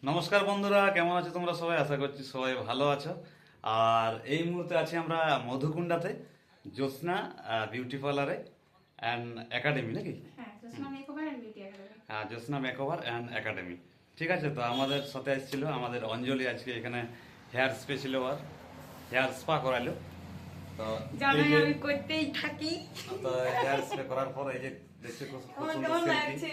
নমস্কার বন্ধুরা, কেমন আছো তোমরা সবাই? আশা করছি সবাই ভালো আছো। আর এই মুহূর্তে আছি আমরা মধুকুণ্ডাতে, জ্যোৎস্না বিউটি পার্লারে অ্যান্ড একাডেমি নাকি? হ্যাঁ, Jyotsna makeover and beauty academy. Jyotsna makeover and academy. ঠিক আছে, তো আমাদের সাথে এসেছিল আমাদের অঞ্জলি, আজকে এখানে হেয়ার স্পা ছিল, আর হেয়ার স্পা করাইলো। তো জানাই আমি করতেই থাকি। তো হেয়ার স্পা করার পর এই যে দেখতে খুব আমার সুন্দর কেমন selfie, লাগছে?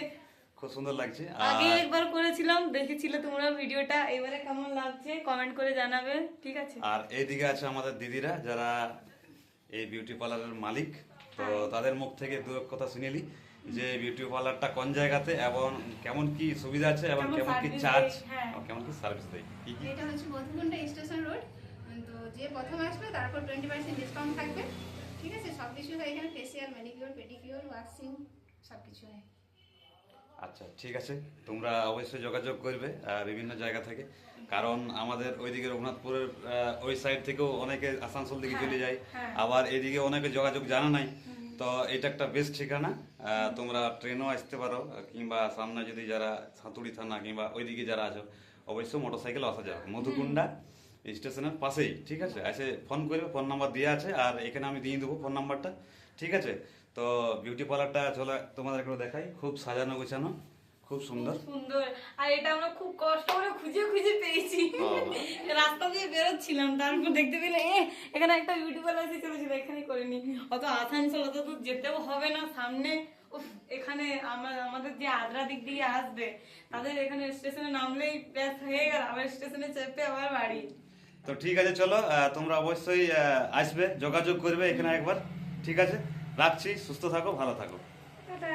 খুব সুন্দর লাগছে। আগে একবার করেছিলাম, দেখেছিলে তোমরা ভিডিওটা, এবারে কেমন লাগছে কমেন্ট করে জানাবে, ঠিক আছে? আর এইদিকে আছে আমাদের দিদিরা, যারা এই বিউটি পার্লারের মালিক। তো তাদের মুখ থেকে দু এক কথা শুনেলি যে বিউটি পার্লারটা কোন জায়গাতে এবং কেমন কি সুবিধা আছে এবং কেমন কেমন কি service চার্জ, দেয়, হ্যাঁ। কেমন কি সার্ভিস দেয়, কি কি। এটা হচ্ছে মধুকুণ্ডা স্টেশন রোড। তো যে প্রথম আসবে তারপর 20% ডিসকাউন্ট থাকবে। ঠিক আছে, সব কিছু হয় এখানে, ফেসিয়াল, ম্যানিকিউর, পেডিকিউর, ওয়াক্সিং সব কিছু হয়। আচ্ছা ঠিক আছে, তোমরা অবশ্যই যোগাযোগ করবে বিভিন্ন জায়গা থেকে, কারণ আমাদের ওইদিকে রঘুনাথপুরের ওই সাইড থেকেও অনেকে আসানসোল দিকে চলে যায়, হ্যাঁ। আবার এদিকে অনেকে যোগাযোগ জানা নাই। তো এটা একটা বেস্ট ঠিকানা। তোমরা ট্রেনও আসতে পারো, কিংবা সামনে যদি যারা সাঁতুড়ি থানা কিংবা ওইদিকে যারা আছো, অবশ্যই মোটরসাইকেল আসা যাবে মধুকুণ্ডা স্টেশনের পাশেই। ঠিক আছে, এসে ফোন করবে, ফোন নাম্বার দেওয়া আছে, আর এখানে আমি দিয়ে দেবো ফোন নাম্বারটা। ঠিক আছে, তো বিউটি পার্লারটা চলে তোমাদের একটু দেখাই, খুব সাজানো গোছানো, খুব সুন্দর। খুব সুন্দর। আর এটা আমরা খুব কষ্ট করে খুঁজে খুঁজে পেয়েছি। রাস্তা দিয়ে বেরোচ্ছিলাম, তারপর দেখতে পেলে এখানে একটা বিউটি পার্লার এসে চলেছিল, এখানে করিনি। অত আসানসোল অত দূর যেতেও হবে না, সামনে। উফ, এখানে আমাদের যে আদ্রা দিক দিয়ে আসবে, তাদের এখানে স্টেশনে নামলেই ব্যাস হয়ে গেল, আবার স্টেশনে চেপে আবার বাড়ি। তো ঠিক আছে, চলো তোমরা অবশ্যই আসবে, যোগাযোগ করবে এখানে একবার। ঠিক আছে, রাখছি, সুস্থ থাকো, ভালো থাকো। টাটা।